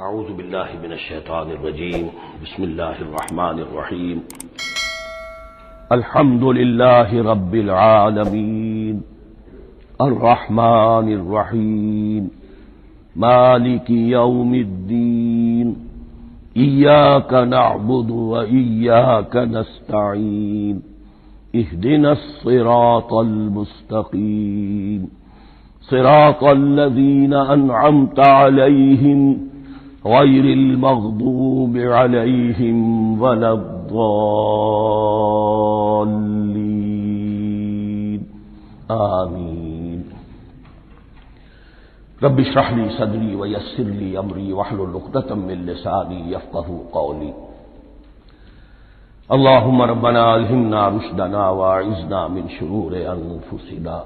اعوذ باللہ من الشیطان الرجیم بسم اللہ الرحمن الرحیم الحمد للہ رب العالمین الرحمن الرحیم مالک یوم الدین ایاک نعبد وإیاک نستعین اہدنا الصراط المستقیم صراط الذین انعمت علیہم غیر المغضوب علیہم ولا الضالین آمین۔ رب اشرح لی صدری ویسر لی امری واحلل عقدۃ من لسانی یفقہوا قولی۔ اللہم ربنا الہمنا رشدنا واعذنا من شرور انفسنا۔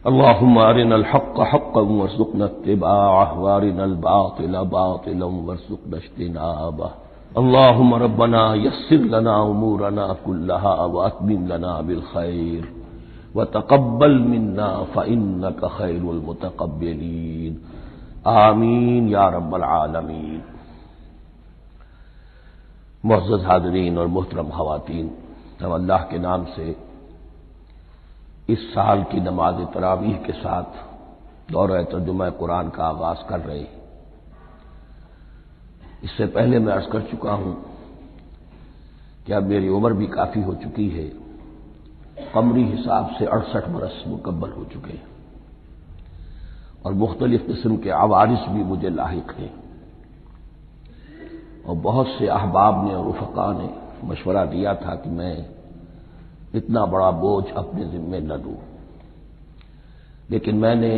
اللهم أرنا الحق حقا وارزقنا اتباعه وأرنا الباطل باطلا وارزقنا اجتنابه۔ اللهم ربنا يسر لنا أمورنا كلها وأتمم لنا بالخير وتقبل منا فإنك خير المتقبلين آمين يا رب العالمين۔ معزز حاضرین اور محترم خواتین، ہم اللہ کے نام سے اس سال کی نماز تراویح کے ساتھ دورہ ترجمہ قرآن کا آغاز کر رہے ہیں۔ اس سے پہلے میں عرض کر چکا ہوں کہ اب میری عمر بھی کافی ہو چکی ہے، قمری حساب سے 68 برس مکمل ہو چکے ہیں، اور مختلف قسم کے عوارض بھی مجھے لاحق ہیں، اور بہت سے احباب نے اور رفقا نے مشورہ دیا تھا کہ میں اتنا بڑا بوجھ اپنے ذمے نہ لوں، لیکن میں نے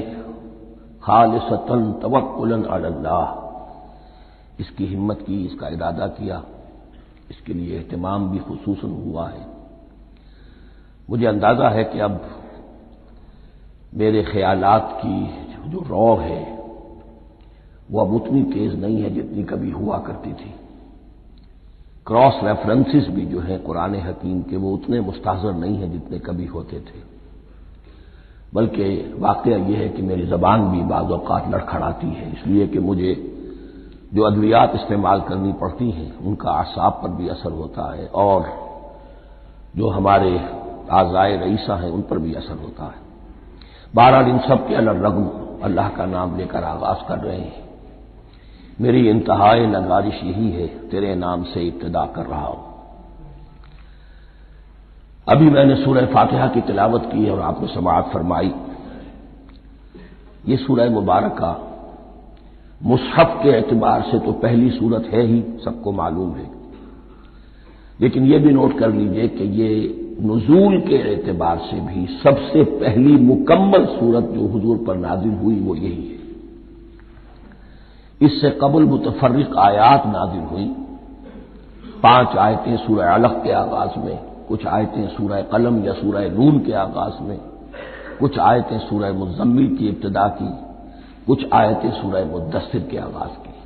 خالصتاً توکلاً علی اللہ اس کی ہمت کی، اس کا ارادہ کیا، اس کے لیے اہتمام بھی خصوصاً ہوا ہے۔ مجھے اندازہ ہے کہ اب میرے خیالات کی جو رو ہے وہ اب اتنی تیز نہیں ہے جتنی کبھی ہوا کرتی تھی۔ کراس ریفرنسز بھی جو ہیں قرآن حکیم کے وہ اتنے مستحضر نہیں ہیں جتنے کبھی ہوتے تھے، بلکہ واقعہ یہ ہے کہ میری زبان بھی بعض اوقات لڑکھڑاتی ہے، اس لیے کہ مجھے جو ادویات استعمال کرنی پڑتی ہیں ان کا اعصاب پر بھی اثر ہوتا ہے، اور جو ہمارے اعضائے رئیسہ ہیں ان پر بھی اثر ہوتا ہے۔ بہرحال ان سب کے علی الرغم اللہ کا نام لے کر آغاز کر رہے ہیں۔ میری انتہائی نگارش یہی ہے، تیرے نام سے ابتدا کر رہا ہوں۔ ابھی میں نے سورہ فاتحہ کی تلاوت کی اور آپ نے سماعت فرمائی۔ یہ سورہ مبارکہ مصحف کے اعتبار سے تو پہلی سورت ہے ہی، سب کو معلوم ہے، لیکن یہ بھی نوٹ کر لیجئے کہ یہ نزول کے اعتبار سے بھی سب سے پہلی مکمل سورت جو حضور پر نازل ہوئی وہ یہی ہے۔ اس سے قبل متفرق آیات نازل ہوئی، 5 آیتیں سورہ علق کے آغاز میں، کچھ آیتیں سورہ قلم یا سورہ نون کے آغاز میں، کچھ آیتیں سورہ مزمل کی ابتدا کی، کچھ آیتیں سورہ مدثر کے آغاز کی۔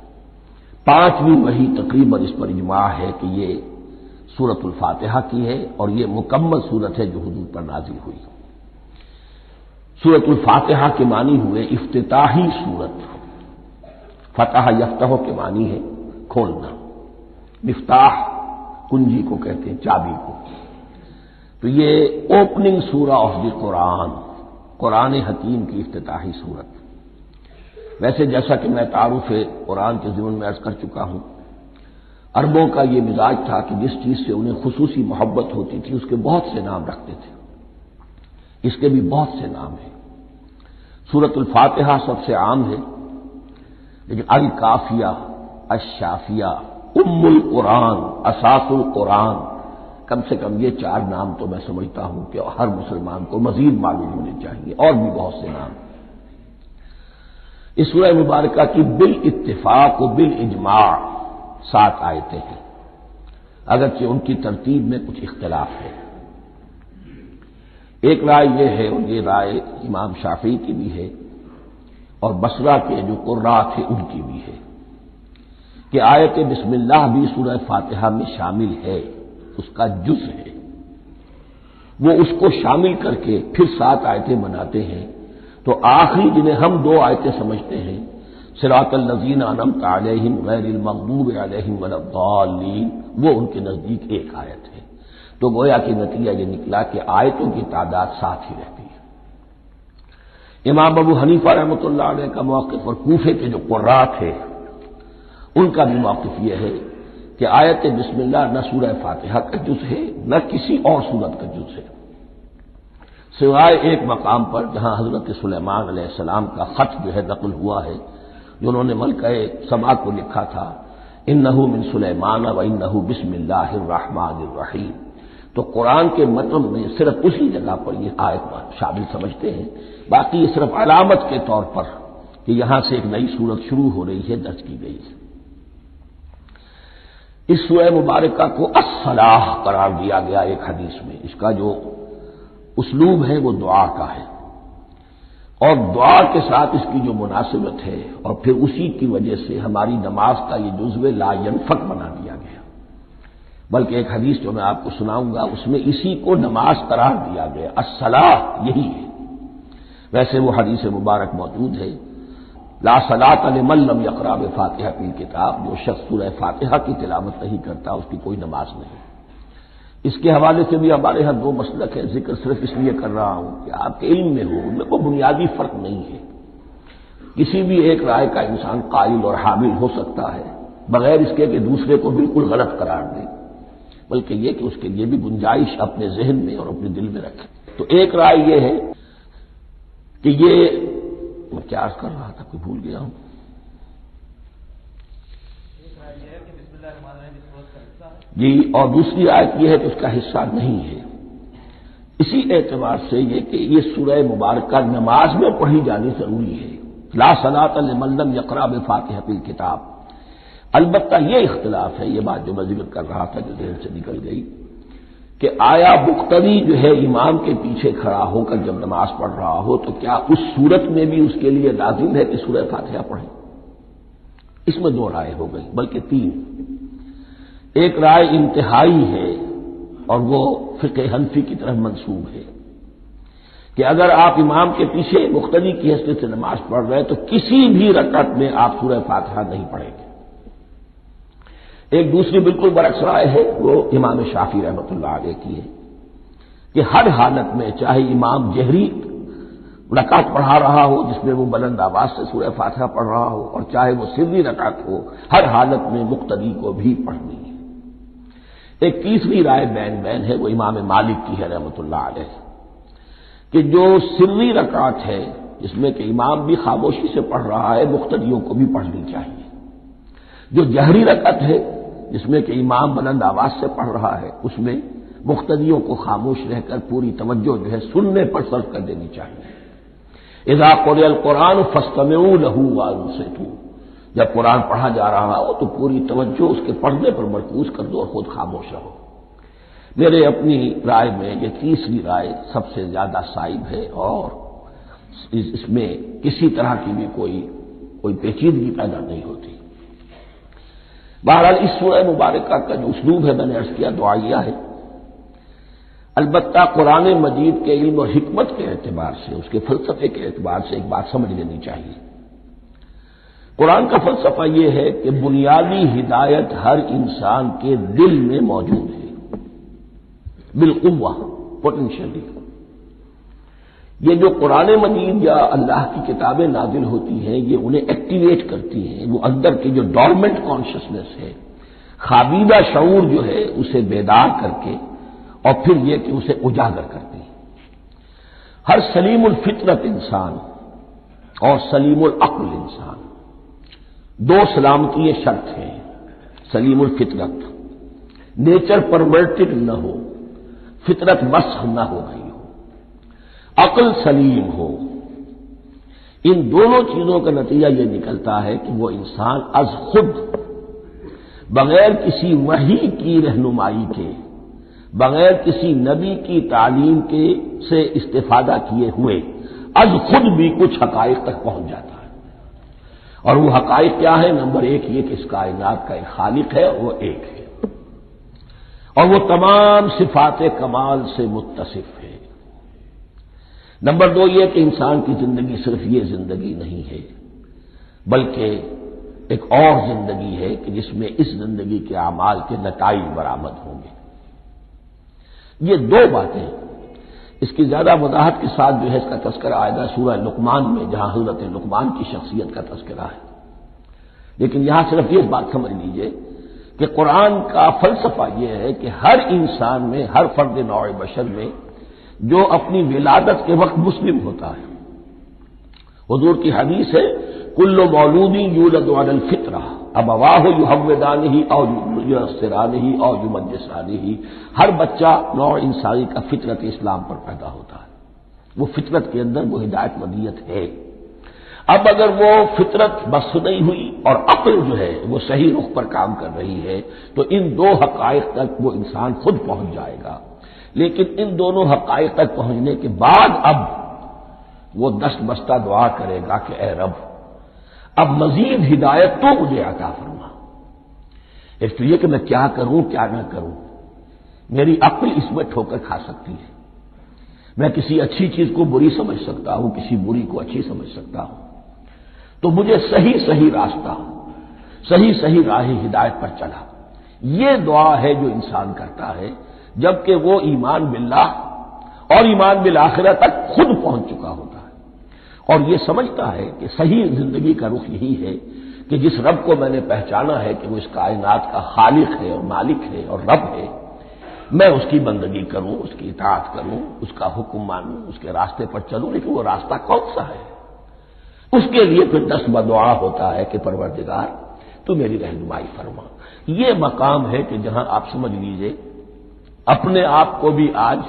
5ویں وحی تقریباً اس پر اجماع ہے کہ یہ سورۃ الفاتحہ کی ہے، اور یہ مکمل سورت ہے جو حضور پر نازل ہوئی۔ سورۃ الفاتحہ کے معنی ہوئے افتتاحی سورت، فتح یفتح کے معنی ہے کھولنا، مفتاح کنجی کو کہتے ہیں، چابی کو۔ تو یہ اوپننگ سورہ آف دی قرآن، قرآن حکیم کی افتتاحی سورت۔ ویسے جیسا کہ میں تعارف قرآن کے ضمن میں عرض کر چکا ہوں، عربوں کا یہ مزاج تھا کہ جس چیز سے انہیں خصوصی محبت ہوتی تھی اس کے بہت سے نام رکھتے تھے۔ اس کے بھی بہت سے نام ہیں۔ سورۃ الفاتحہ سب سے عام ہے، لیکن الکافیہ، الشافیہ، ام القرآن، اساس القرآن، کم سے کم یہ 4 نام تو میں سمجھتا ہوں کہ ہر مسلمان کو مزید معلوم ہونے چاہیے، اور بھی بہت سے نام۔ اس سورہ مبارکہ کی بالاتفاق و بالاجماع 7 آیتیں ہیں، اگرچہ ان کی ترتیب میں کچھ اختلاف ہے۔ ایک رائے یہ ہے، اور یہ رائے امام شافعی کی بھی ہے اور بصرہ کے جو قراء تھے ان کی بھی ہے، کہ آیت بسم اللہ بھی سورہ فاتحہ میں شامل ہے، اس کا جز ہے۔ وہ اس کو شامل کر کے پھر 7 آیتیں بناتے ہیں، تو آخری جنہیں ہم 2 آیتیں سمجھتے ہیں، صراط الذین انعمت علیہم غیر المغضوب علیہم ولا الضالین، وہ ان کے نزدیک ایک آیت ہے۔ تو گویا کہ نتیجہ یہ نکلا کہ آیتوں کی تعداد 7 ہی رہتی ہے۔ امام ابو حنیفہ رحمۃ اللہ علیہ کا موقف اور کوفے کے جو قراء تھے ان کا بھی موقف یہ ہے کہ آیت بسم اللہ نہ سورہ فاتحہ کا جز ہے نہ کسی اور سورت کا جز ہے، سوائے ایک مقام پر جہاں حضرت سلیمان علیہ السلام کا خط جو ہے نقل ہوا ہے، جنہوں نے ملکہ سبا کو لکھا تھا انہ من سلیمان و انہ بسم اللہ الرحمن الرحیم، تو قرآن کے متن میں صرف اسی جگہ پر یہ آیت شامل سمجھتے ہیں، باقی یہ صرف علامت کے طور پر کہ یہاں سے ایک نئی سورت شروع ہو رہی ہے درج کی گئی ہے۔ اس سورہ مبارکہ کو الصلاح قرار دیا گیا ایک حدیث میں، اس کا جو اسلوب ہے وہ دعا کا ہے، اور دعا کے ساتھ اس کی جو مناسبت ہے اور پھر اسی کی وجہ سے ہماری نماز کا یہ جزو لا ینفک بنا دیا گیا، بلکہ ایک حدیث جو میں آپ کو سناؤں گا اس میں اسی کو نماز قرار دیا گیا، الصلاح یہی ہے۔ ویسے وہ حدیث مبارک موجود ہے لا صلاۃ لمن لم یقرأ بفاتحۃ الکتاب، جو شخص سورہ فاتحہ کی تلاوت نہیں کرتا اس کی کوئی نماز نہیں۔ اس کے حوالے سے بھی ہمارے ہاں 2 مسلک ہے، ذکر صرف اس لیے کر رہا ہوں کہ آپ کے علم میں ہو، ان میں کوئی بنیادی فرق نہیں ہے، کسی بھی ایک رائے کا انسان قائل اور حامل ہو سکتا ہے بغیر اس کے کہ دوسرے کو بالکل غلط قرار دے، بلکہ یہ کہ اس کے لیے بھی گنجائش اپنے ذہن میں اور اپنے دل میں رکھے۔ تو ایک رائے یہ ہے کہ یہ میں کیا عرض کر رہا تھا، کوئی بھول گیا ہوں۔ جی، اور دوسری آیت یہ ہے کہ اس کا حصہ نہیں ہے، اسی اعتبار سے یہ کہ یہ سورہ مبارکہ نماز میں پڑھی جانی ضروری ہے، لا صلاۃ لمن لم یقرأ بفاتحۃ الکتاب۔ البتہ یہ اختلاف ہے، یہ بات جو میں ذکر کر رہا تھا جو ذہن سے نکل گئی، کہ آیا مقتدی جو ہے امام کے پیچھے کھڑا ہو کر جب نماز پڑھ رہا ہو تو کیا اس صورت میں بھی اس کے لیے لازم ہے کہ سورہ فاتحہ پڑھیں؟ اس میں 2 رائے ہو گئی، بلکہ 3۔ ایک رائے انتہائی ہے اور وہ فقہ حنفی کی طرف منسوب ہے کہ اگر آپ امام کے پیچھے مقتدی کی حیثیت سے نماز پڑھ رہے ہیں تو کسی بھی رکعت میں آپ سورہ فاتحہ نہیں پڑھیں گے۔ ایک دوسری بالکل برعکس رائے ہے، وہ امام شافعی رحمۃ اللہ علیہ کی ہے کہ ہر حالت میں چاہے امام جہری رکعت پڑھا رہا ہو جس میں وہ بلند آواز سے سورہ فاتحہ پڑھ رہا ہو، اور چاہے وہ سری رکعت ہو، ہر حالت میں مقتدی کو بھی پڑھنی ہے۔ ایک تیسری رائے بین ہے، وہ امام مالک کی ہے رحمۃ اللہ علیہ، کہ جو سری رکعت ہے جس میں کہ امام بھی خاموشی سے پڑھ رہا ہے مقتدیوں کو بھی پڑھنی چاہیے، جو جہری رکعت ہے جس میں کہ امام بلند آواز سے پڑھ رہا ہے اس میں مقتدیوں کو خاموش رہ کر پوری توجہ جو ہے سننے پر صرف کر دینی چاہیے۔ اذا قرئ القرآن فاستمعوا له وانصتوا، جب قرآن پڑھا جا رہا ہو تو پوری توجہ اس کے پڑھنے پر مرکوز کر دو اور خود خاموش رہو۔ میرے اپنی رائے میں یہ تیسری رائے سب سے زیادہ صائب ہے اور اس میں کسی طرح کی بھی کوئی پیچیدگی پیدا نہیں ہوتی۔ بہرحال اس سورہ مبارکہ کا جو اسلوب ہے میں نے عرض کیا دعائیہ ہے، البتہ قرآن مجید کے علم اور حکمت کے اعتبار سے، اس کے فلسفے کے اعتبار سے ایک بات سمجھ لینی چاہیے۔ قرآن کا فلسفہ یہ ہے کہ بنیادی ہدایت ہر انسان کے دل میں موجود ہے، بالقوہ، پوٹینشلی۔ یہ جو قرآن مجید یا اللہ کی کتابیں نازل ہوتی ہیں یہ انہیں ایکٹیویٹ کرتی ہیں، وہ اندر کی جو ڈورمنٹ کانشسنس ہے، خوابیدہ شعور جو ہے اسے بیدار کر کے اور پھر یہ کہ اسے اجاگر کرتی ہیں۔ ہر سلیم الفطرت انسان اور سلیم العقل انسان، 2 سلامتی شرط ہیں۔ سلیم الفطرت، نیچر پرورٹڈ نہ ہو، فطرت مسخ نہ ہو گئی ہو، عقل سلیم ہو، ان دونوں چیزوں کا نتیجہ یہ نکلتا ہے کہ وہ انسان از خود بغیر کسی وحی کی رہنمائی کے، بغیر کسی نبی کی تعلیم کے سے استفادہ کیے ہوئے از خود بھی کچھ حقائق تک پہنچ جاتا ہے۔ اور وہ حقائق کیا ہے؟ نمبر 1 یہ کہ اس کائنات کا ایک خالق ہے، وہ ایک ہے اور وہ تمام صفات کمال سے متصف ہے۔ نمبر 2 یہ کہ انسان کی زندگی صرف یہ زندگی نہیں ہے، بلکہ ایک اور زندگی ہے کہ جس میں اس زندگی کے اعمال کے نتائج برآمد ہوں گے۔ یہ دو باتیں، اس کی زیادہ وضاحت کے ساتھ جو ہے اس کا تذکرہ آئے گا سورہ لقمان میں، جہاں حضرت لقمان کی شخصیت کا تذکرہ ہے۔ لیکن یہاں صرف یہ بات سمجھ لیجئے کہ قرآن کا فلسفہ یہ ہے کہ ہر انسان میں، ہر فرد نوع بشر میں جو اپنی ولادت کے وقت مسلم ہوتا ہے، حضور کی حدیث ہے کل مولود یولد علی الفطرہ ابواہ یحودانہ او ینصرانہ او یمجسانہ، ہر بچہ نوع انسانی کا فطرت اسلام پر پیدا ہوتا ہے، وہ فطرت کے اندر وہ ہدایت ودیت ہے۔ اب اگر وہ فطرت بس نہیں ہوئی اور عقل جو ہے وہ صحیح رخ پر کام کر رہی ہے تو ان دو حقائق تک وہ انسان خود پہنچ جائے گا۔ لیکن ان دونوں حقائق تک پہنچنے کے بعد اب وہ دست بستہ دعا کرے گا کہ اے رب اب مزید ہدایت تو مجھے عطا فرما، اس لیے کہ میں کیا کروں کیا نہ کروں، میری عقل اس میں ٹھوکر کھا سکتی ہے، میں کسی اچھی چیز کو بری سمجھ سکتا ہوں، کسی بری کو اچھی سمجھ سکتا ہوں، تو مجھے صحیح راستہ، صحیح راہ ہدایت پر چلا۔ یہ دعا ہے جو انسان کرتا ہے جبکہ وہ ایمان باللہ اور ایمان بالآخرہ تک خود پہنچ چکا ہوتا ہے، اور یہ سمجھتا ہے کہ صحیح زندگی کا رخ یہی ہے کہ جس رب کو میں نے پہچانا ہے کہ وہ اس کائنات کا خالق ہے اور مالک ہے اور رب ہے، میں اس کی بندگی کروں، اس کی اطاعت کروں، اس کا حکم مانوں، اس کے راستے پر چلوں۔ لیکن وہ راستہ کون سا ہے؟ اس کے لیے پھر دست بدعا ہوتا ہے کہ پروردگار تو میری رہنمائی فرما۔ یہ مقام ہے کہ جہاں آپ سمجھ لیجئے اپنے آپ کو بھی آج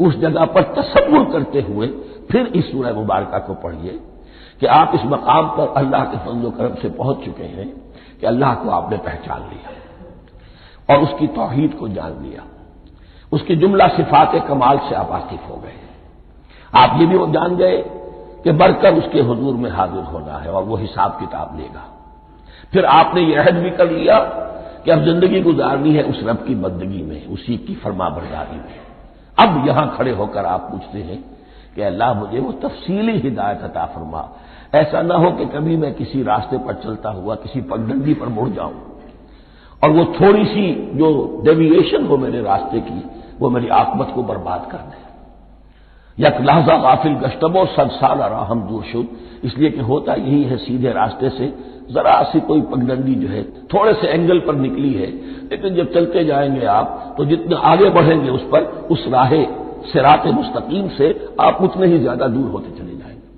اس جگہ پر تصور کرتے ہوئے پھر اس سورہ مبارکہ کو پڑھیے کہ آپ اس مقام پر اللہ کے فضل و کرم سے پہنچ چکے ہیں کہ اللہ کو آپ نے پہچان لیا اور اس کی توحید کو جان لیا، اس کی جملہ صفات کمال سے آپ واقف ہو گئے، آپ یہ بھی جان گئے کہ بڑھ کر اس کے حضور میں حاضر ہونا ہے اور وہ حساب کتاب لے گا۔ پھر آپ نے یہ عہد بھی کر لیا کہ اب زندگی گزارنی ہے اس رب کی بندگی میں، اسی کی فرما برداری میں۔ اب یہاں کھڑے ہو کر آپ پوچھتے ہیں کہ اللہ مجھے وہ تفصیلی ہدایت عطا فرما، ایسا نہ ہو کہ کبھی میں کسی راستے پر چلتا ہوا کسی پگڈنڈی پر مڑ جاؤں اور وہ تھوڑی سی جو ڈیویشن ہو میرے راستے کی وہ میری عاقبت کو برباد کر دے۔ یک لحظہ غافل گشتب و صد سال راہم دور شد، اس لیے کہ ہوتا یہی ہے صیدھے راستے سے ذرا سی کوئی پگڈنڈی جو ہے تھوڑے سے اینگل پر نکلی ہے، لیکن جب چلتے جائیں گے آپ تو جتنے آگے بڑھیں گے اس پر، اس راہ صراط مستقیم سے آپ اتنے ہی زیادہ دور ہوتے چلے جائیں گے۔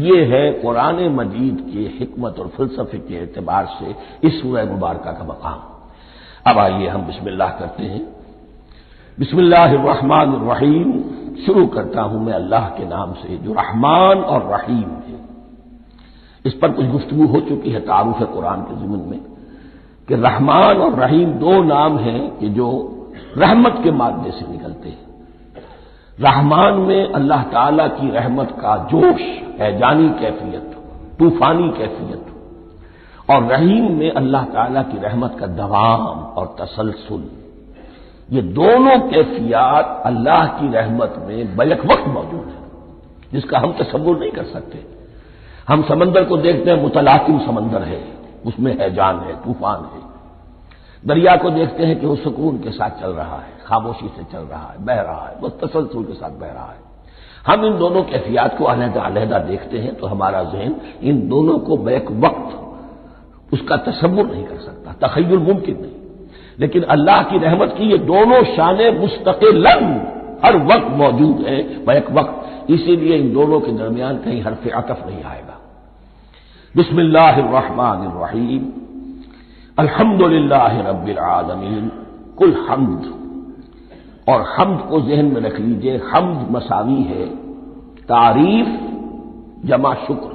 یہ ہے قرآن مجید کی حکمت اور فلسفے کے اعتبار سے اس سورہ مبارکہ کا مقام۔ اب آئیے ہم بسم اللہ کرتے ہیں۔ بسم اللہ الرحمن الرحیم، شروع کرتا ہوں میں اللہ کے نام سے جو رحمان اور رحیم ہے۔ اس پر کچھ گفتگو ہو چکی ہے تعارف قرآن کے ضمن میں کہ رحمان اور رحیم دو نام ہیں کہ جو رحمت کے مادے سے نکلتے ہیں۔ رحمان میں اللہ تعالی کی رحمت کا جوش ہے، جانی کیفیت، طوفانی کیفیت، اور رحیم میں اللہ تعالی کی رحمت کا دوام اور تسلسل۔ یہ دونوں کیفیات اللہ کی رحمت میں بیک وقت موجود ہیں، جس کا ہم تصور نہیں کر سکتے۔ ہم سمندر کو دیکھتے ہیں متلاطم سمندر ہے، اس میں ہے جان ہے، طوفان ہے۔ دریا کو دیکھتے ہیں کہ وہ سکون کے ساتھ چل رہا ہے، خاموشی سے چل رہا ہے، بہہ رہا ہے، بس تسلسل کے ساتھ بہہ رہا ہے۔ ہم ان دونوں کیفیات کو علیحدہ علیحدہ دیکھتے ہیں تو ہمارا ذہن ان دونوں کو بیک وقت اس کا تصور نہیں کر سکتا، تخیل ممکن نہیں۔ لیکن اللہ کی رحمت کی یہ دونوں شانیں مستقلاً ہر وقت موجود ہیں بیک وقت، اسی لیے ان دونوں کے درمیان کہیں حرف عطف نہیں آئے گا۔ بسم اللہ الرحمن الرحیم، الحمد للہ رب العالمین، کل حمد، اور حمد کو ذہن میں رکھ لیجئے، حمد مساوی ہے تعریف جمع شکر۔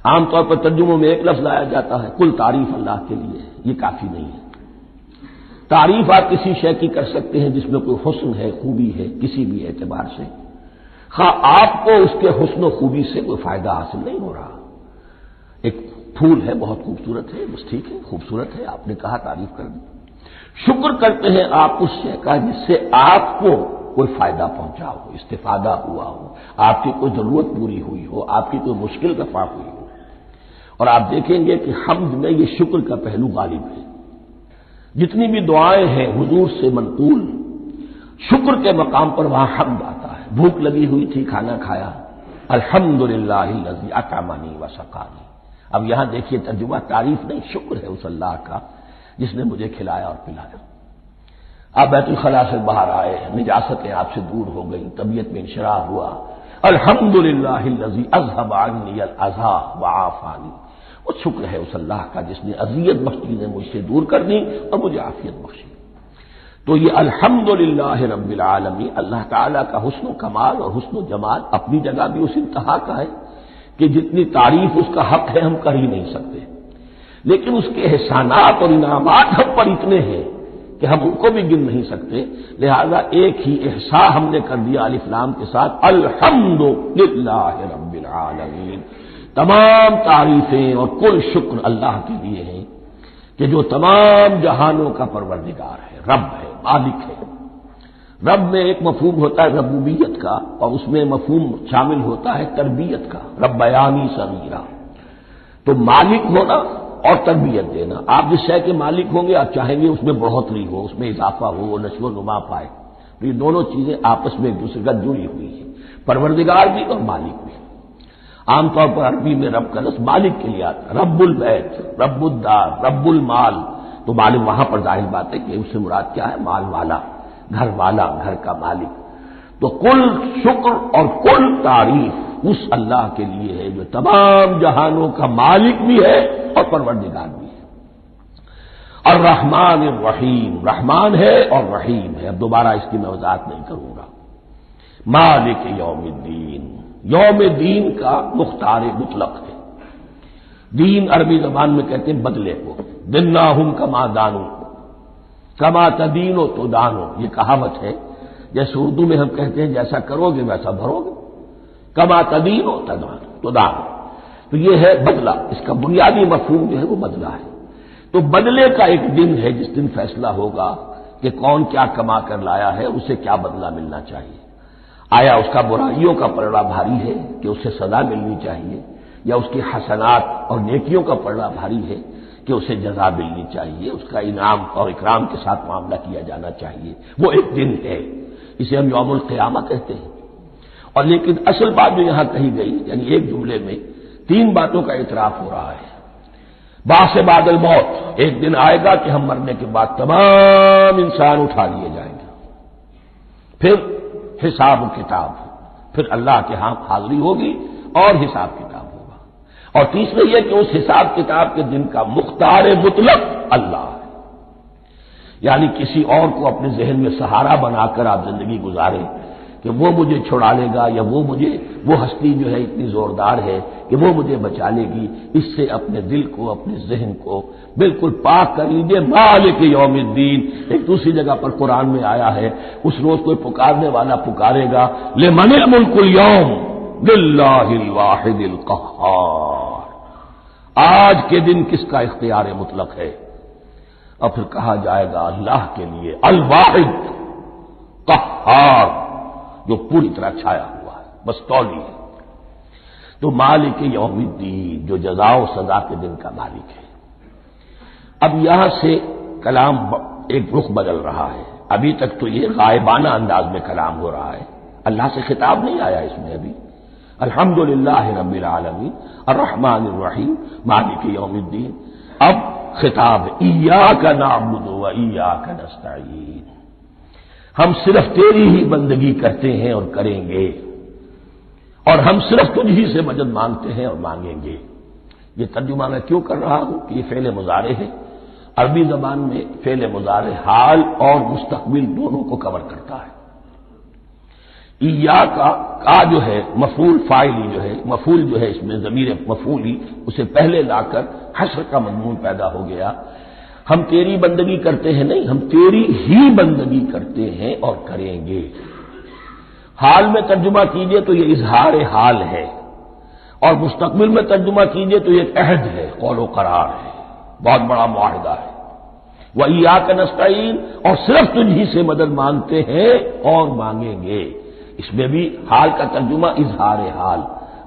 عام طور پر ترجموں میں ایک لفظ لایا جاتا ہے، کل تعریف اللہ کے لیے، یہ کافی نہیں ہے۔ تعریف آپ کسی شے کی کر سکتے ہیں جس میں کوئی حسن ہے، خوبی ہے، کسی بھی اعتبار سے، خواہ آپ کو اس کے حسن و خوبی سے کوئی فائدہ حاصل نہیں ہو رہا۔ ایک پھول ہے، بہت خوبصورت ہے، بس ٹھیک ہے، خوبصورت ہے، آپ نے کہا، تعریف کر دی۔ شکر کرتے ہیں آپ اس شے کا جس سے آپ کو کوئی فائدہ پہنچا ہو، استفادہ ہوا ہو، آپ کی کوئی ضرورت پوری ہوئی ہو، آپ کی کوئی مشکل رفع ہوئی ہو۔ اور آپ دیکھیں گے کہ حمد میں یہ شکر کا پہلو غالب ہے۔ جتنی بھی دعائیں ہیں حضور سے منقول، شکر کے مقام پر وہاں حمد آتا ہے۔ بھوک لگی ہوئی تھی، کھانا کھایا، الحمدللہ الذی اطعمنی وسقانی۔ اب یہاں دیکھیے ترجمہ تعریف نہیں، شکر ہے اس اللہ کا جس نے مجھے کھلایا اور پلایا۔ آپ بیت الخلاء سے باہر آئے، نجاستیں آپ سے دور ہو گئی، طبیعت میں انشراح ہوا، الحمدللہ الذی اذھب عنی الاذی وعافانی۔ وہ شکر ہے اس اللہ کا جس نے اذیت بخش چیزیں مجھ سے دور کر دی اور مجھے عافیت بخشی۔ تو یہ الحمدللہ رب العالمین اللہ تعالیٰ کا حسن و کمال اور حسن و جمال اپنی جگہ بھی اس انتہا کا ہے کہ جتنی تعریف اس کا حق ہے ہم کر ہی نہیں سکتے، لیکن اس کے احسانات اور انعامات ہم پر اتنے ہیں کہ ہم ان کو بھی گن نہیں سکتے۔ لہذا ایک ہی احساء ہم نے کر دیا الف لام کے ساتھ، الحمدللہ رب العالمین۔ تمام تعریفیں اور کل شکر اللہ کے لیے ہیں کہ جو تمام جہانوں کا پروردگار ہے، رب ہے، مالک ہے۔ رب میں ایک مفہوم ہوتا ہے ربوبیت کا، اور اس میں مفہوم شامل ہوتا ہے تربیت کا، ربیانی صغیرہ۔ تو مالک ہونا اور تربیت دینا، آپ جس شے کے مالک ہوں گے آپ چاہیں گے اس میں بڑھوتری ہو، اس میں اضافہ ہو، وہ نشو و نما پائے۔ تو یہ دونوں چیزیں آپس میں ایک دوسرے کا جڑی ہوئی ہیں، پروردگار بھی اور مالک بھی۔ عام طور پر عربی میں رب کا لفظ مالک کے لیے آتا ہے، رب البیت، رب الدار، رب المال۔ تو مالک وہاں پر ظاہر بات ہے کہ اس سے مراد کیا ہے، مال والا، گھر والا، گھر کا مالک۔ تو کل شکر اور کل تعریف اس اللہ کے لیے ہے جو تمام جہانوں کا مالک بھی ہے اور پروردگار بھی ہے۔ الرحمن الرحیم، رحمان ہے اور رحیم ہے۔ اب دوبارہ اس کی میں وضاحت نہیں کروں گا۔ مالک یوم الدین، یوم دین کا مختار مطلق ہے۔ دین عربی زبان میں کہتے ہیں بدلے کو، دناہم کما دانو، کما تدینو تو دانو، یہ کہاوت ہے۔ جیسے اردو میں ہم کہتے ہیں جیسا کرو گے ویسا بھرو گے، کما تدینو تو دانو، تو یہ ہے بدلہ۔ اس کا بنیادی مفہوم جو ہے وہ بدلہ ہے۔ تو بدلے کا ایک دن ہے جس دن فیصلہ ہوگا کہ کون کیا کما کر لایا ہے، اسے کیا بدلہ ملنا چاہیے۔ آیا اس کا برائیوں کا پلڑا بھاری ہے کہ اسے سزا ملنی چاہیے، یا اس کی حسنات اور نیکیوں کا پلڑا بھاری ہے کہ اسے جزا ملنی چاہیے، اس کا انعام اور اکرام کے ساتھ معاملہ کیا جانا چاہیے۔ وہ ایک دن ہے، اسے ہم یوم القیامہ کہتے ہیں۔ اور لیکن اصل بات جو یہاں کہی گئی، یعنی ایک جملے میں تین باتوں کا اعتراف ہو رہا ہے۔ بعث بعد الموت، ایک دن آئے گا کہ ہم مرنے کے بعد تمام انسان اٹھا لیے جائیں گے، پھر حساب و کتاب، پھر اللہ کے ہاں حاضری ہوگی اور حساب کتاب ہوگا۔ اور تیسرے یہ کہ اس حساب کتاب کے دن کا مختار مطلق اللہ ہے، یعنی کسی اور کو اپنے ذہن میں سہارا بنا کر آپ زندگی گزاریں کہ وہ مجھے چھڑا لے گا، یا وہ ہستی جو ہے اتنی زوردار ہے کہ وہ مجھے بچا لے گی، اس سے اپنے دل کو، اپنے ذہن کو بالکل پاک کر لیجیے۔ مالک یوم الدین، ایک دوسری جگہ پر قرآن میں آیا ہے، اس روز کوئی پکارنے والا پکارے گا، لمن الملک اليوم للہ الواحد القہار، آج کے دن کس کا اختیار مطلق ہے؟ اور پھر کہا جائے گا اللہ کے لیے، الواحد قہار، جو پوری طرح چھایا ہوا ہے، بس تولی ہے۔ تو مالک یوم الدین، جو جزا و سزا کے دن کا مالک ہے۔ اب یہاں سے کلام ایک رخ بدل رہا ہے۔ ابھی تک تو یہ غائبانہ انداز میں کلام ہو رہا ہے، اللہ سے خطاب نہیں آیا اس میں ابھی۔ الحمدللہ رب العالمین الرحمن الرحیم مالک یوم الدین۔ اب خطاب ایاک نعبد و ایاک نستعین، ہم صرف تیری ہی بندگی کرتے ہیں اور کریں گے، اور ہم صرف تجھ ہی سے مدد مانگتے ہیں اور مانگیں گے۔ یہ ترجمہ میں کیوں کر رہا ہوں کہ یہ فعل مضارع ہے۔ عربی زبان میں فعل مضارع حال اور مستقبل دونوں کو کور کرتا ہے۔ ایاک کا جو ہے مفعول فاعلی جو ہے، مفعول جو ہے اس میں ضمیر مفعولی، اسے پہلے لا کر حشر کا مضمون پیدا ہو گیا۔ ہم تیری بندگی کرتے ہیں نہیں، ہم تیری ہی بندگی کرتے ہیں اور کریں گے۔ حال میں ترجمہ کیجئے تو یہ اظہار حال ہے، اور مستقبل میں ترجمہ کیجئے تو یہ ایک عہد ہے، قول و قرار ہے، بہت بڑا معاہدہ ہے۔ وَإِيَّاكَ نَسْتَعِينُ، اور صرف تجھی سے مدد مانگتے ہیں اور مانگیں گے۔ اس میں بھی حال کا ترجمہ اظہار حال،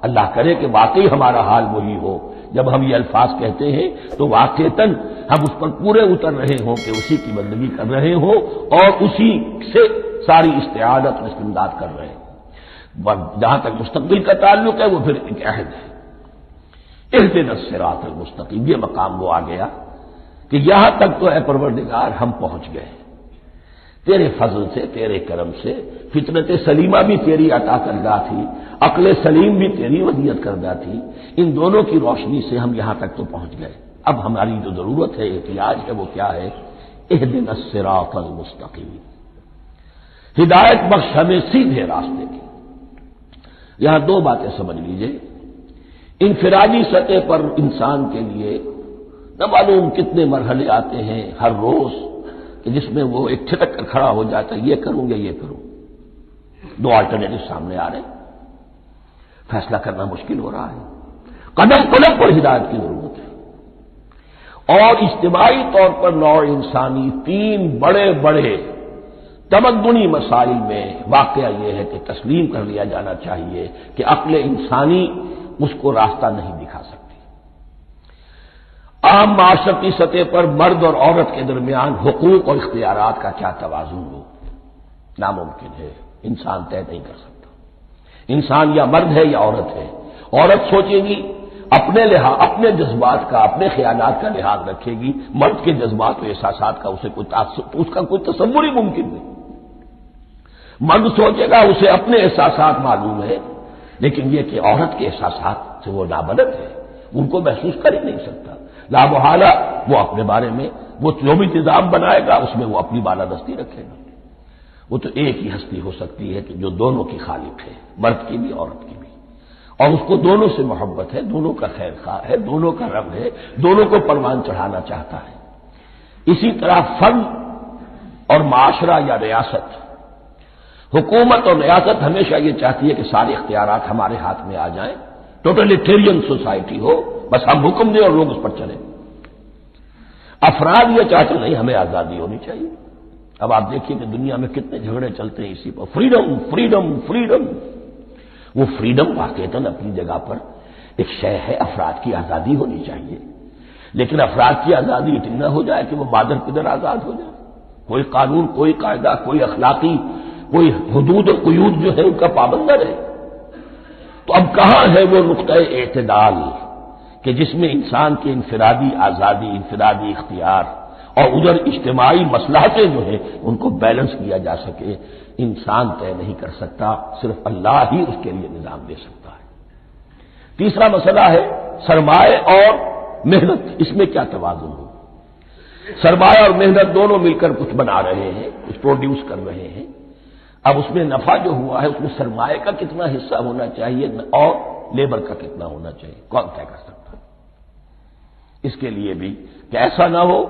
اللہ کرے کہ واقعی ہمارا حال وہی ہو، جب ہم یہ الفاظ کہتے ہیں تو واقعتاً ہم اس پر پورے اتر رہے ہوں کہ اسی کی بندگی کر رہے ہوں اور اسی سے ساری استعانت اور استمداد کر رہے ہیں۔ جہاں تک مستقبل کا تعلق ہے وہ پھر ایک عہد ہے، اہدنا الصراط المستقیم، یہ مقام وہ آ گیا کہ یہاں تک تو اے پروردگار ہم پہنچ گئے تیرے فضل سے، تیرے کرم سے، فطرت سلیمہ بھی تیری عطا کردہ تھی، عقل سلیم بھی تیری ودیعت کردہ تھی، ان دونوں کی روشنی سے ہم یہاں تک تو پہنچ گئے۔ اب ہماری جو ضرورت ہے، احتیاج ہے، وہ کیا ہے؟ اہدنا الصراط المستقیم، ہدایت بخش ہمیں سیدھے راستے کی۔ یہاں دو باتیں سمجھ لیجئے، انفرادی سطح پر انسان کے لیے نہ معلوم کتنے مرحلے آتے ہیں ہر روز کہ جس میں وہ ایک چھٹک کر کھڑا ہو جاتا ہے، یہ کروں یا یہ کروں، دو آلٹرنیٹو سامنے آ رہے ہیں، فیصلہ کرنا مشکل ہو رہا ہے، قدم قدم پر ہدایت کی ضرورت ہے۔ اور اجتماعی طور پر نوع انسانی تین بڑے بڑے تمدنی مسائل میں واقعہ یہ ہے کہ تسلیم کر لیا جانا چاہیے کہ عقل انسانی اس کو راستہ نہیں دکھا سکتی۔ عام معاشرتی سطح پر مرد اور عورت کے درمیان حقوق اور اختیارات کا کیا توازن ہو، ناممکن ہے، انسان طے نہیں کر سکتا۔ انسان یا مرد ہے یا عورت ہے، عورت سوچے گی اپنے لحاظ، اپنے جذبات کا، اپنے خیالات کا لحاظ رکھے گی، مرد کے جذبات و احساسات کا اس کا کوئی تصور ہی ممکن نہیں۔ مرد سوچے گا اسے اپنے احساسات معلوم ہے، لیکن یہ کہ عورت کے احساسات سے وہ نابلد ہے، ان کو محسوس کر ہی نہیں سکتا، لا محالہ وہ اپنے بارے میں وہ جو بھی نظام بنائے گا اس میں وہ اپنی بالادستی رکھے گا۔ وہ تو ایک ہی ہستی ہو سکتی ہے کہ جو دونوں کی خالق ہے، مرد کی بھی عورت کی بھی، اور اس کو دونوں سے محبت ہے، دونوں کا خیر خواہ ہے، دونوں کا رب ہے، دونوں کو پروان چڑھانا چاہتا ہے۔ اسی طرح فرد اور معاشرہ یا ریاست، حکومت اور ریاست ہمیشہ یہ چاہتی ہے کہ سارے اختیارات ہمارے ہاتھ میں آ جائیں، ٹوٹلیٹیرین سوسائٹی ہو، بس ہم حکم دیں اور لوگ اس پر چلیں۔ افراد یہ چاہتے نہیں، ہمیں آزادی ہونی چاہیے۔ اب آپ دیکھیے کہ دنیا میں کتنے جھگڑے چلتے ہیں اسی پر، فریڈم فریڈم فریڈم۔ وہ فریڈم واقعتاً اپنی جگہ پر ایک شے ہے، افراد کی آزادی ہونی چاہیے، لیکن افراد کی آزادی اتنی نہ ہو جائے کہ وہ مادر پدر آزاد ہو جائے، کوئی قانون، کوئی قاعدہ، کوئی اخلاقی کوئی حدود اور قیود جو ہے ان کا پابند نہ رہے۔ تو اب کہاں ہے وہ نقطۂ اعتدال کہ جس میں انسان کی انفرادی آزادی، انفرادی اختیار اور ادھر اجتماعی مصلحتیں جو ہیں ان کو بیلنس کیا جا سکے؟ انسان طے نہیں کر سکتا، صرف اللہ ہی اس کے لیے نظام دے سکتا ہے۔ تیسرا مسئلہ ہے سرمایہ اور محنت، اس میں کیا توازن ہو؟ سرمایہ اور محنت دونوں مل کر کچھ بنا رہے ہیں، کچھ پروڈیوس کر رہے ہیں۔ اب اس میں نفع جو ہوا ہے اس میں سرمایہ کا کتنا حصہ ہونا چاہیے اور لیبر کا کتنا ہونا چاہیے، کون طے کر سکتا ہے؟ اس کے لیے بھی کہ ایسا نہ ہو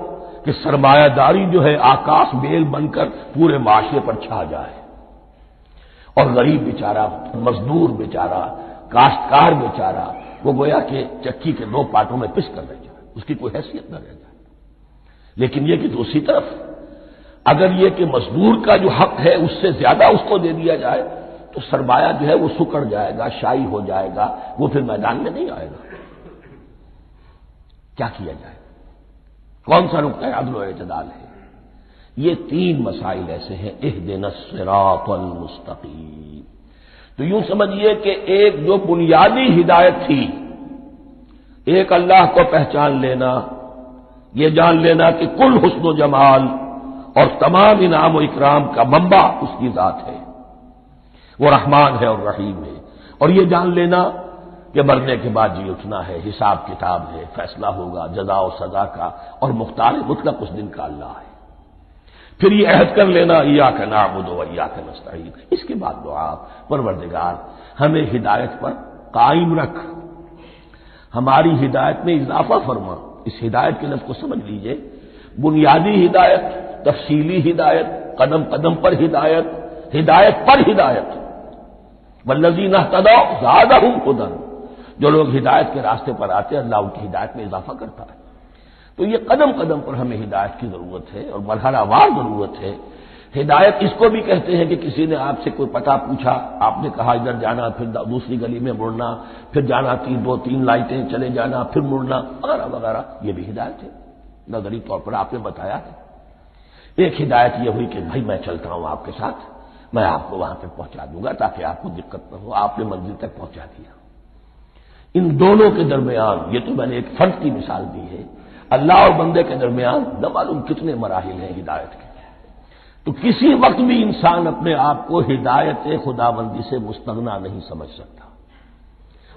کہ سرمایہ داری جو ہے آکاش بیل بن کر پورے معاشرے پر چھا جائے اور غریب بیچارہ، مزدور بیچارہ، کاشتکار بیچارہ وہ گویا کہ چکی کے دو پارٹوں میں پس کر رہ جائے، اس کی کوئی حیثیت نہ رہ جائے۔ لیکن یہ کہ دوسری طرف اگر یہ کہ مزدور کا جو حق ہے اس سے زیادہ اس کو دے دیا جائے تو سرمایہ جو ہے وہ سکڑ جائے گا، شائی ہو جائے گا، وہ پھر میدان میں نہیں آئے گا۔ کیا کیا جائے؟ کون سا نقطہ عدل و اعتدال ہے؟ یہ تین مسائل ایسے ہیں، اہدنا الصراط المستقیم۔ تو یوں سمجھیے کہ ایک جو بنیادی ہدایت تھی، ایک اللہ کو پہچان لینا، یہ جان لینا کہ کل حسن و جمال اور تمام انعام و اکرام کا منبع اس کی ذات ہے، وہ رحمان ہے اور رحیم ہے، اور یہ جان لینا کہ مرنے کے بعد جی اٹھنا ہے، حساب کتاب ہے، فیصلہ ہوگا جزا و سزا کا، اور مختار مطلق اس دن کا اللہ ہے۔ پھر یہ عہد کر لینا ایاک نعبد و ایاک نستعین۔ اس کے بعد دعا، پروردگار ہمیں ہدایت پر قائم رکھ، ہماری ہدایت میں اضافہ فرما۔ اس ہدایت کے لفظ کو سمجھ لیجئے، بنیادی ہدایت، تفصیلی ہدایت، قدم قدم پر ہدایت، ہدایت پر ہدایت۔ والذین اہتدوا زادہم ہدی، جو لوگ ہدایت کے راستے پر آتے ہیں اللہ ان کی ہدایت میں اضافہ کرتا ہے۔ تو یہ قدم قدم پر ہمیں ہدایت کی ضرورت ہے اور مرحلہ وار ضرورت ہے۔ ہدایت اس کو بھی کہتے ہیں کہ کسی نے آپ سے کوئی پتہ پوچھا، آپ نے کہا ادھر جانا، پھر دوسری گلی میں مڑنا، پھر جانا دو تین لائٹیں چلے جانا، پھر مڑنا وغیرہ وغیرہ، یہ بھی ہدایت ہے، نظری طور پر آپ نے بتایا ہے۔ ایک ہدایت یہ ہوئی کہ بھائی میں چلتا ہوں آپ کے ساتھ، میں آپ کو وہاں تک پہنچا دوں گا تاکہ آپ کو دقت نہ ہو، آپ نے منزل تک پہنچا دیا۔ ان دونوں کے درمیان، یہ تو میں نے ایک فرد کی مثال دی ہے، اللہ اور بندے کے درمیان نہ معلوم کتنے مراحل ہیں ہدایت کے۔ تو کسی وقت بھی انسان اپنے آپ کو ہدایت خداوندی سے مستغنا نہیں سمجھ سکتا،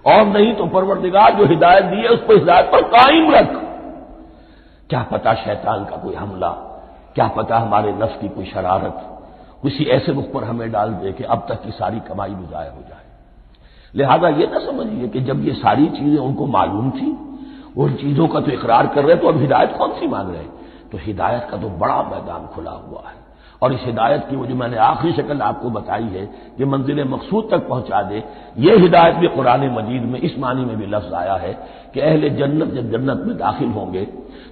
اور نہیں تو پروردگار جو ہدایت دی ہے اس کو ہدایت پر قائم رکھ۔ کیا پتہ شیطان کا کوئی حملہ، کیا پتہ ہمارے نفس کی کوئی شرارت کسی ایسے رخ پر ہمیں ڈال دے کہ اب تک کی ساری کمائی بھی ضائع ہو جائے۔ لہذا یہ نہ سمجھیے کہ جب یہ ساری چیزیں ان کو معلوم تھی، وہ ان چیزوں کا تو اقرار کر رہے تو اب ہدایت کون سی مانگ رہے ہیں؟ تو ہدایت کا تو بڑا میدان کھلا ہوا ہے، اور اس ہدایت کی وہ جو میں نے آخری شکل آپ کو بتائی ہے کہ منزل مقصود تک پہنچا دے، یہ ہدایت بھی قرآن مجید میں اس معنی میں بھی لفظ آیا ہے کہ اہل جنت جب جنت میں داخل ہوں گے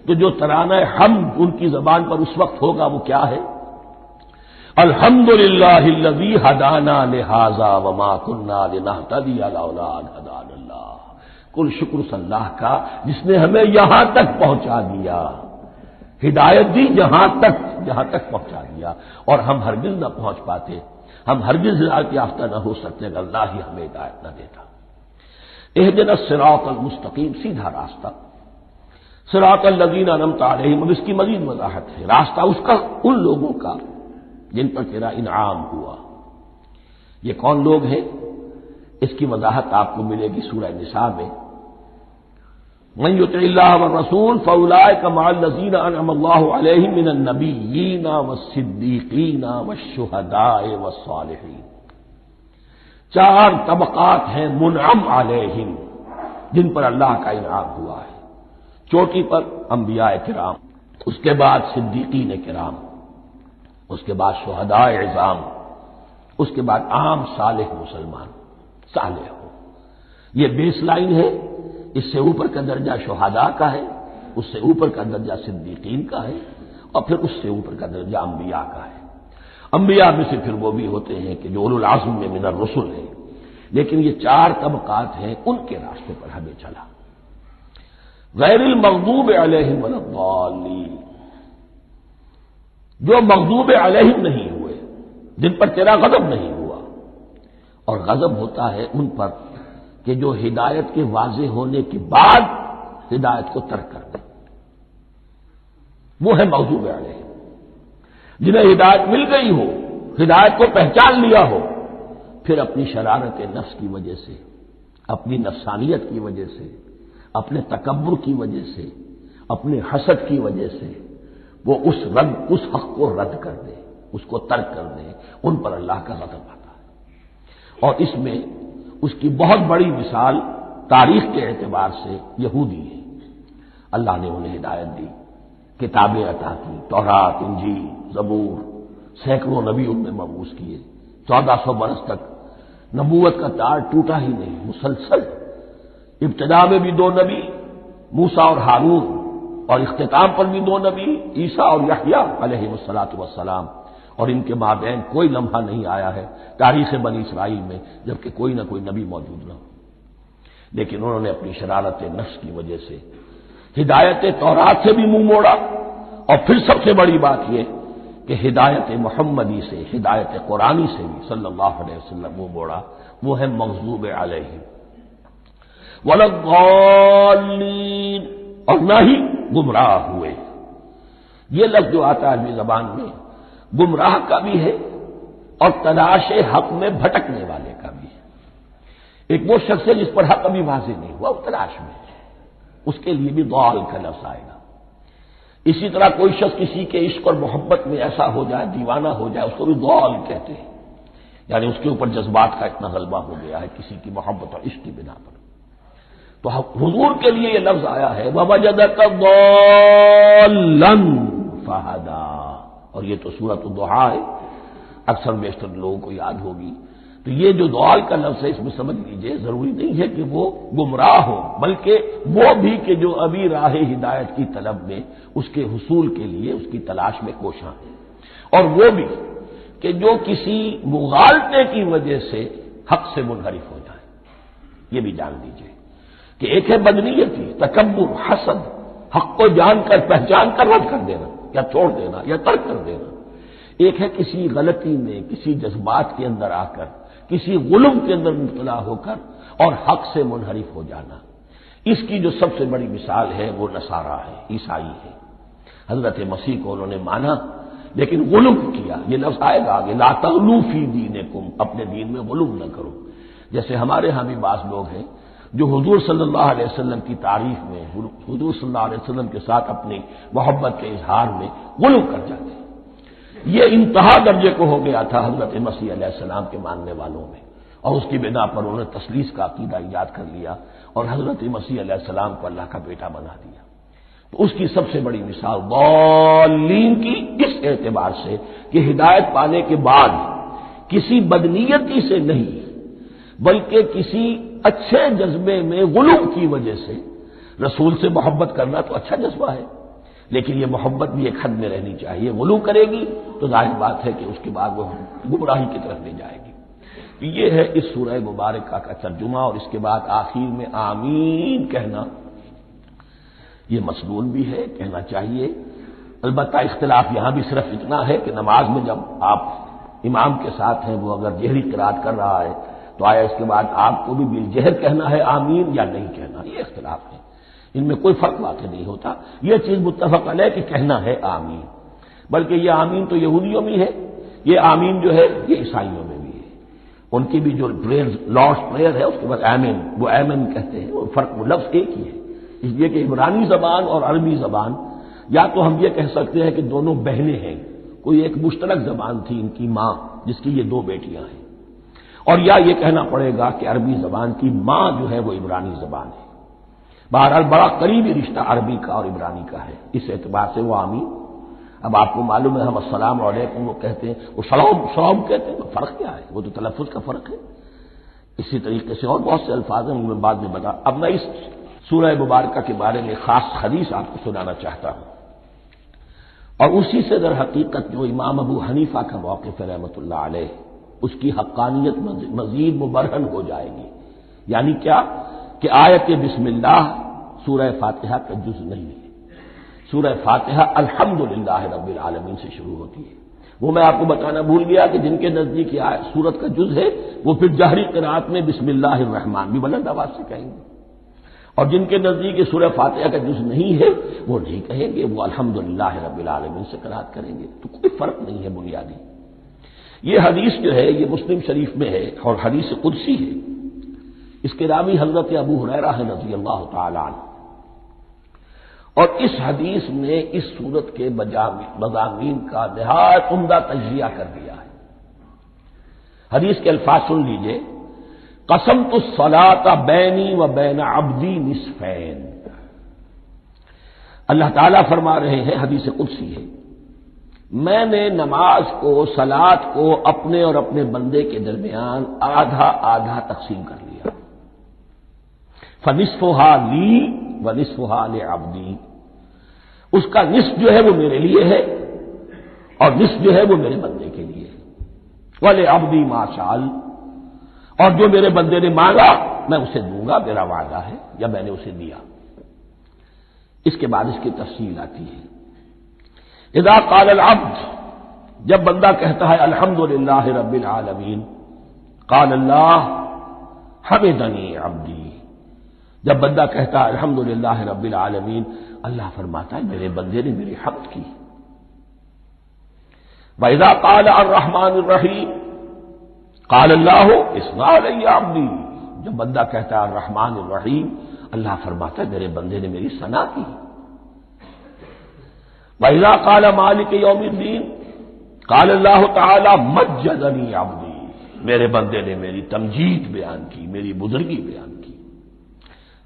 تو جو ترانہ حمد ان کی زبان پر اس وقت ہوگا وہ کیا ہے؟ الحمدللہ الذی ہدانا لہذا وما کنا لنہتدی لولا ان ہدانا اللہ۔ کل شکر اللہ کا جس نے ہمیں یہاں تک پہنچا دیا، ہدایت دی جہاں تک پہنچا دیا، اور ہم ہرگز نہ پہنچ پاتے، ہم ہرگز ہدایت یافتہ نہ ہو سکتے اگر اللہ ہی ہمیں ہدایت نہ دیتا۔ اہدنا الصراط المستقیم، سیدھا راستہ، صراط الذین انعمت علیہم، اب اس کی مزید وضاحت ہے، راستہ اس کا ان لوگوں کا جن پر تیرا انعام ہوا۔ یہ کون لوگ ہیں؟ اس کی وضاحت آپ کو ملے گی سورہ نساء میں، من یطع اللہ والرسول فاولئک مع الذین انعم اللہ علیہم من النبیین والصدیقین والشہداء والصالحین۔ چار طبقات ہیں منعم علیہم جن پر اللہ کا انعام ہوا ہے۔ چوٹی پر انبیاء کرام، اس کے بعد صدیقین کرام، اس کے بعد شہداء عظام، اس کے بعد عام صالح مسلمان، صالح ہو۔ یہ بیس لائن ہے، اس سے اوپر کا درجہ شہداء کا ہے، اس سے اوپر کا درجہ صدیقین کا ہے، اور پھر اس سے اوپر کا درجہ انبیاء کا ہے۔ انبیاء میں سے پھر وہ بھی ہوتے ہیں کہ جو اولو العزم میں من الرسل ہیں، لیکن یہ چار طبقات ہیں، ان کے راستے پر ہمیں چلا۔ غیر المغضوب علیہم ولا الضالین، جو مغضوب علیہم نہیں ہوئے، جن پر تیرا غضب نہیں ہوا، اور غضب ہوتا ہے ان پر کہ جو ہدایت کے واضح ہونے کے بعد ہدایت کو ترک کر دیں، وہ ہے مغضوب علیہم۔ جنہیں ہدایت مل گئی ہو، ہدایت کو پہچان لیا ہو، پھر اپنی شرارت نفس کی وجہ سے، اپنی نفسانیت کی وجہ سے، اپنے تکبر کی وجہ سے، اپنے حسد کی وجہ سے وہ اس حق کو رد کر دے، اس کو ترک کر دے، ان پر اللہ کا غضب آتا ہے۔ اور اس میں اس کی بہت بڑی مثال تاریخ کے اعتبار سے یہودی ہے۔ اللہ نے انہیں ہدایت دی، کتابیں عطا کی، تورات، انجیل، زبور، سینکڑوں نبی ان میں مبعوث کیے، 1400 برس تک نبوت کا تار ٹوٹا ہی نہیں، مسلسل۔ ابتدا میں بھی 2 نبی، موسیٰ اور ہارون، اور اختتام پر بھی 2 نبی، عیسیٰ اور یحییٰ علیہ الصلاۃ والسلام، اور ان کے مابین کوئی لمحہ نہیں آیا ہے تاریخ بنی اسرائیل میں جبکہ کوئی نہ کوئی نبی موجود نہ ہو۔ لیکن انہوں نے اپنی شرارت نفس کی وجہ سے ہدایت تورات سے بھی منہ موڑا، اور پھر سب سے بڑی بات یہ کہ ہدایت محمدی سے، ہدایت قرآنی سے بھی صلی اللہ علیہ وسلم منہ موڑا، وہ ہے مغضوب علیہم ولا الضالین، اور نہ ہی گمراہ ہوئے۔ یہ لفظ جو آتا ہے عربی زبان میں گمراہ کا بھی ہے اور تلاش حق میں بھٹکنے والے کا بھی ہے۔ ایک وہ شخص ہے جس پر حق ابھی واضح نہیں ہوا، وہ تلاش میں ہے، اس کے لیے بھی ضال کا لفظ آئے گا۔ اسی طرح کوئی شخص کسی کے عشق اور محبت میں ایسا ہو جائے، دیوانہ ہو جائے، اس کو بھی ضال کہتے ہیں، یعنی اس کے اوپر جذبات کا اتنا غلبہ ہو گیا ہے کسی کی محبت اور عشق کی بنا پر۔ تو حضور کے لیے یہ لفظ آیا ہے وَوَجَدَكَ ضَالًّا فَهَدَىٰ، اور یہ تو سورۃ الضحیٰ ہے، اکثر بیشتر لوگوں کو یاد ہوگی۔ تو تو یہ جو ضلال کا لفظ ہے اس میں سمجھ لیجئے ضروری نہیں ہے کہ وہ گمراہ ہو، بلکہ وہ بھی کہ جو ابھی راہ ہدایت کی طلب میں اس کے حصول کے لیے اس کی تلاش میں کوشاں ہیں، اور وہ بھی کہ جو کسی مغالطے کی وجہ سے حق سے منحرف ہو جائے۔ یہ بھی جان لیجئے کہ ایک ہے بدنیتی، تکبر، حسد، حق کو جان کر پہچان کر رد کر دینا یا چھوڑ دینا یا ترک کر دینا، ایک ہے کسی غلطی میں کسی جذبات کے اندر آ کر کسی غلو کے اندر مبتلا ہو کر اور حق سے منحرف ہو جانا۔ اس کی جو سب سے بڑی مثال ہے وہ نصارہ ہے، عیسائی ہے۔ حضرت مسیح کو انہوں نے مانا لیکن غلو کیا، یہ لفظ آئے گا آگے، لا تغلوا فی دینکم، اپنے دین میں غلو نہ کرو۔ جیسے ہمارے ہاں بھی بعض لوگ ہیں جو حضور صلی اللہ علیہ وسلم کی تعریف میں، حضور صلی اللہ علیہ وسلم کے ساتھ اپنی محبت کے اظہار میں غلو کر جاتے ہیں۔ یہ انتہا درجے کو ہو گیا تھا حضرت مسیح علیہ السلام کے ماننے والوں میں، اور اس کی بنا پر انہوں نے تثلیث کا عقیدہ ایجاد کر لیا اور حضرت مسیح علیہ السلام کو اللہ کا بیٹا بنا دیا۔ تو اس کی سب سے بڑی مثال ضالین کی اس اعتبار سے کہ ہدایت پانے کے بعد کسی بدنیتی سے نہیں بلکہ کسی اچھے جذبے میں غلو کی وجہ سے، رسول سے محبت کرنا تو اچھا جذبہ ہے لیکن یہ محبت بھی ایک حد میں رہنی چاہیے، غلو کرے گی تو ظاہر بات ہے کہ اس کے بعد وہ گمراہی کی طرف لے جائے گی۔ یہ ہے اس سورہ مبارکہ کا ترجمہ، اور اس کے بعد آخر میں آمین کہنا یہ مسنون بھی ہے، کہنا چاہیے۔ البتہ اختلاف یہاں بھی صرف اتنا ہے کہ نماز میں جب آپ امام کے ساتھ ہیں، وہ اگر جہری قرات کر رہا ہے تو آیا اس کے بعد آپ کو بھی بالجہر کہنا ہے آمین یا نہیں کہنا، یہ اختلاف ہے، ان میں کوئی فرق واقع نہیں ہوتا۔ یہ چیز متفق علیہ کہ کہنا ہے آمین، بلکہ یہ آمین تو یہودیوں میں ہے، یہ آمین جو ہے یہ عیسائیوں میں بھی ہے، ان کی بھی جو پریئر لارڈس پریئر ہے اس کے بعد آمین، وہ آمین کہتے ہیں، وہ فرق وہ لفظ ایک ہی ہے۔ اس لیے کہ عبرانی زبان اور عربی زبان، یا تو ہم یہ کہہ سکتے ہیں کہ دونوں بہنیں ہیں، کوئی ایک مشترک زبان تھی ان کی ماں جس کی یہ دو بیٹیاں ہیں، اور یا یہ کہنا پڑے گا کہ عربی زبان کی ماں جو ہے وہ عبرانی زبان ہے۔ بہرحال بڑا قریبی رشتہ عربی کا اور عبرانی کا ہے، اس اعتبار سے وہ آمین۔ اب آپ کو معلوم ہے ہم السلام علیکم وہ کہتے ہیں، وہ سلام کہتے ہیں، فرق کیا ہے؟ وہ تو تلفظ کا فرق ہے۔ اسی طریقے سے اور بہت سے الفاظ ہیں، میں بعد میں بتا۔ اب میں اس سورہ مبارکہ کے بارے میں خاص حدیث آپ کو سنانا چاہتا ہوں، اور اسی سے در حقیقت جو امام ابو حنیفہ کا موقف ہے رحمۃ اللہ علیہ، اس کی حقانیت مزید مبرہن ہو جائے گی۔ یعنی کیا کہ آیت بسم اللہ سورہ فاتحہ کا جز نہیں ہے، سورہ فاتحہ الحمدللہ رب العالمین سے شروع ہوتی ہے۔ وہ میں آپ کو بتانا بھول گیا کہ جن کے نزدیک یہ سورت کا جز ہے وہ پھر جہری قرات میں بسم اللہ الرحمن بھی بلند آواز سے کہیں گے، اور جن کے نزدیک یہ سورہ فاتحہ کا جز نہیں ہے وہ نہیں کہیں گے، وہ الحمدللہ رب العالمین سے قرات کریں گے۔ تو کوئی فرق نہیں ہے بنیادی۔ یہ حدیث جو ہے یہ مسلم شریف میں ہے اور حدیث قدسی ہے، اس کے راوی حضرت ابو ہریرہ ہے رضی اللہ تعالی عنہ، اور اس حدیث میں اس صورت کے مضامین کا نہایت عمدہ تجزیہ کر دیا ہے۔ حدیث کے الفاظ سن لیجئے، قسمت الصلاۃ بینی و بین عبدی نصفین۔ اللہ تعالیٰ فرما رہے ہیں، حدیث قدسی ہے، میں نے نماز کو، صلاۃ کو اپنے اور اپنے بندے کے درمیان آدھا آدھا تقسیم کر لیا، فنصفھا لی ونصفھا لعبدی، اس کا نصف جو ہے وہ میرے لیے ہے اور نصف جو ہے وہ میرے بندے کے لیے ہے، ولعبدی ما سأل، اور جو میرے بندے نے مانگا میں اسے دوں گا، میرا وعدہ ہے یا میں نے اسے دیا۔ اس کے بعد اس کی تفصیل آتی ہے، اذا قال العبد، جب بندہ کہتا ہے الحمدللہ رب العالمین، قال اللہ حمدنی عبدی، جب بندہ کہتا ہے الحمدللہ رب العالمین، اللہ فرماتا ہے میرے بندے نے میری حمد کی۔ وَإِذَا قَالَ الرَّحْمَٰنُ الرَّحِيمُ قَالَ اللَّهُ اثْنَىٰ عَلَيَّ عَبْدِي، جب بندہ کہتا ہے الرحمن الرحیم، اللہ فرماتا ہے میرے بندے نے میری ثنا کی۔ وَإِذَا قَالَ مَالِكِ يَوْمِ الدِّينِ قَالَ اللَّهُ تَعَالَىٰ مَجَّدَنِي عَبْدِي، میرے بندے نے میری تمجید بیان کی، میری بزرگی بیان کی۔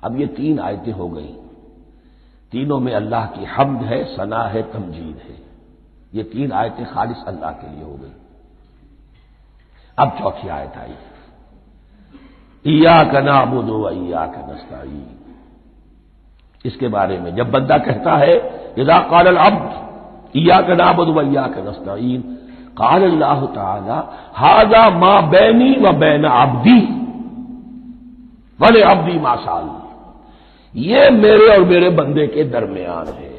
اب یہ تین آیتیں ہو گئیں، تینوں میں اللہ کی حمد ہے، ثنا ہے، تمجید ہے، یہ تین آیتیں خالص اللہ کے لیے ہو گئی۔ اب چوتھی آیت آئی، ایاک نعبد و ایاک نستعین۔ اس کے بارے میں جب بندہ کہتا ہے اذا قال العبد ایاک نعبد و ایاک نستعین، قال اللہ تعالی ھذا ما بینی و بین عبدی ولعبدی ما سأل، یہ میرے اور میرے بندے کے درمیان ہے۔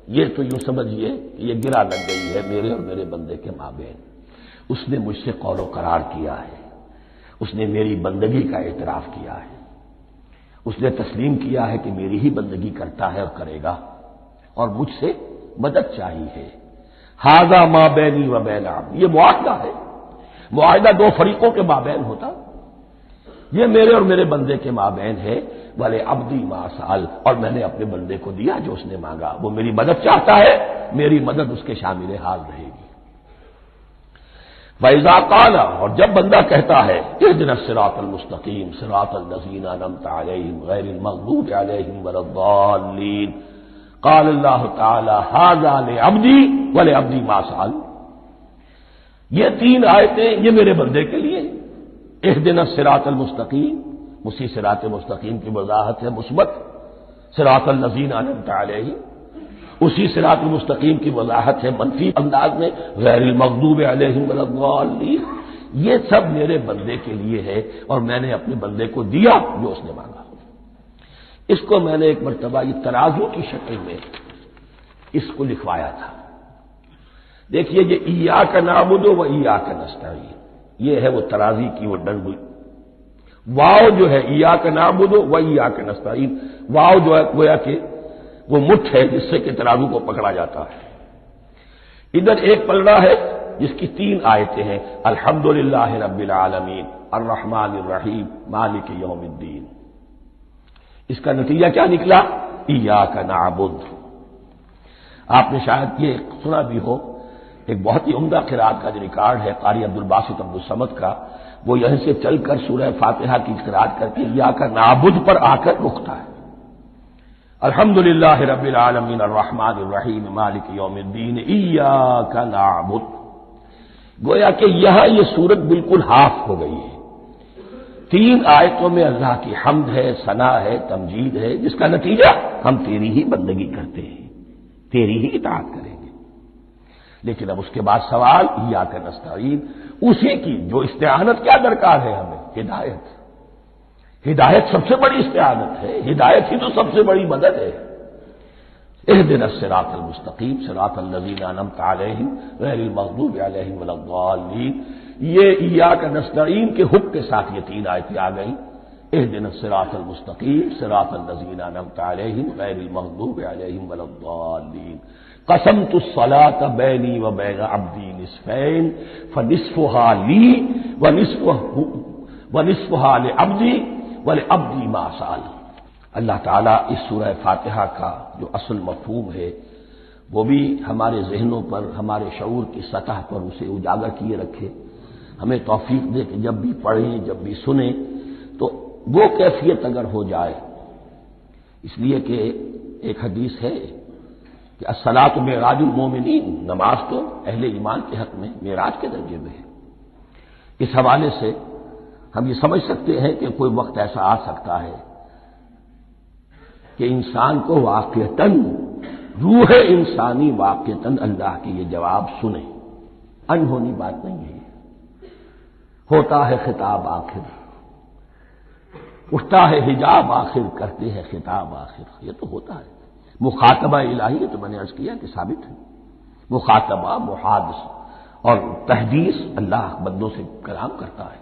یہ تو یوں سمجھیے کہ یہ گرا لگ گئی ہے میرے اور میرے بندے کے مابین۔ اس نے مجھ سے قول و قرار کیا ہے، اس نے میری بندگی کا اعتراف کیا ہے، اس نے تسلیم کیا ہے کہ میری ہی بندگی کرتا ہے اور کرے گا، اور مجھ سے مدد چاہیے ہے۔ ھذا ما بینی و بین عبدی، یہ معاہدہ ہے، معاہدہ دو فریقوں کے مابین ہوتا، یہ میرے اور میرے بندے کے مابین ہے۔ والے عبدی ما سأل، اور میں نے اپنے بندے کو دیا جو اس نے مانگا، وہ میری مدد چاہتا ہے، میری مدد اس کے شامل حال رہے گی۔ وَإِذَا قَالَ، اور جب بندہ کہتا ہے اهْدِنَا الصِّرَاطَ الْمُسْتَقِيمَ صِرَاطَ الَّذِينَ أَنْعَمْتَ عَلَيْهِمْ غَيْرِ الْمَغْضُوبِ عَلَيْهِمْ وَلَا الضَّالِّينَ، قال اللہ تعالی ھذا لعبدی ولعبدی ما سأل، یہ تین آیتیں یہ میرے بندے کے لیے ہیں۔ اهْدِنَا الصِّرَاطَ الْمُسْتَقِيمَ، اسی صراط مستقیم کی وضاحت ہے مثبت، صراط الذین انعمت علیہم، اسی صراط مستقیم کی وضاحت ہے منفی انداز میں، غیر المغضوب علیہم ولا الضالین۔ یہ سب میرے بندے کے لیے ہے اور میں نے اپنے بندے کو دیا جو اس نے مانگا۔ اس کو میں نے ایک مرتبہ یہ ترازو کی شکل میں اس کو لکھوایا تھا۔ دیکھیے یہ ایاک نعبد و ایاک نستعین، یہ ہے وہ ترازی کی وہ ڈنڈی، واو جو ہے ایاک نعبد و ایاک نستعین، واو جو ہے گویا کہ وہ مٹھ ہے جس سے کہ ترازو کو پکڑا جاتا ہے۔ ادھر ایک پلڑا ہے جس کی تین آیتیں ہیں، الحمدللہ رب العالمین الرحمن الرحیم مالک یوم الدین۔ اس کا نتیجہ کیا نکلا؟ ایاک نعبد۔ آپ نے شاید یہ سنا بھی ہو، ایک بہت ہی عمدہ قرات کا جو ریکارڈ ہے قاری عبدالباسط عبدالصمد کا، وہ یہیں سے چل کر سورہ فاتحہ کی قرات کر کے ایاک نعبد پر آ کر رکتا ہے۔ الحمدللہ رب العالمین الرحمن الرحیم مالک یوم الدین ایاک نعبد، گویا کہ یہاں یہ صورت بالکل ہاف ہو گئی ہے۔ تین آیتوں میں اللہ کی حمد ہے، ثنا ہے، تمجید ہے، جس کا نتیجہ ہم تیری ہی بندگی کرتے ہیں، تیری ہی اطاعت کریں گے۔ لیکن اب اس کے بعد سوال ایاک نستعین، اسی کی جو استعانت کیا درکار ہے ہمیں؟ ہدایت۔ ہدایت سب سے بڑی استعانت ہے، ہدایت ہی تو سب سے بڑی مدد ہے۔ اهدنا الصراط المستقیم صراط الذین انعمت علیہم غیر المغضوب علیہم ولا الضالین، یہ ایاک نستعین کے حکم کے ساتھ یہ تین آیتیں آ گئیں، اهدنا الصراط المستقیم صراط الذین انعمت علیہم غیر المغضوب علیہم ولا الضالین۔ قسمت الصلاۃ بینی و بین عبدی نصفین فنصفها لی ونصفها لعبدی ولعبدی ما سأل۔ اللہ تعالیٰ اس سورہ فاتحہ کا جو اصل مفہوم ہے وہ بھی ہمارے ذہنوں پر، ہمارے شعور کی سطح پر اسے اجاگر کیے رکھے، ہمیں توفیق دے کہ جب بھی پڑھیں، جب بھی سنیں تو وہ کیفیت اگر ہو جائے، اس لیے کہ ایک حدیث ہے کہ الصلاۃ معراج المومنین، نماز تو اہل ایمان کے حق میں معراج کے درجے میں ہے۔ اس حوالے سے ہم یہ سمجھ سکتے ہیں کہ کوئی وقت ایسا آ سکتا ہے کہ انسان کو واقعتاً، روح انسانی واقعتاً اللہ کے یہ جواب سنے، انہونی بات نہیں ہے۔ ہوتا ہے خطاب آخر، اٹھتا ہے حجاب آخر، کرتے ہیں خطاب آخر، یہ تو ہوتا ہے۔ مخاطبہ الہی تو میں نے عرض کیا کہ ثابت ہے، مخاطبہ، محادث اور تحدیث اللہ بندوں سے کلام کرتا ہے۔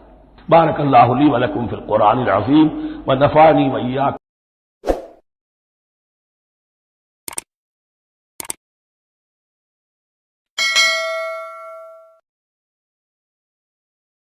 بارک اللہ لی ولکم فی القرآن العظیم ونفعنی وإیاکم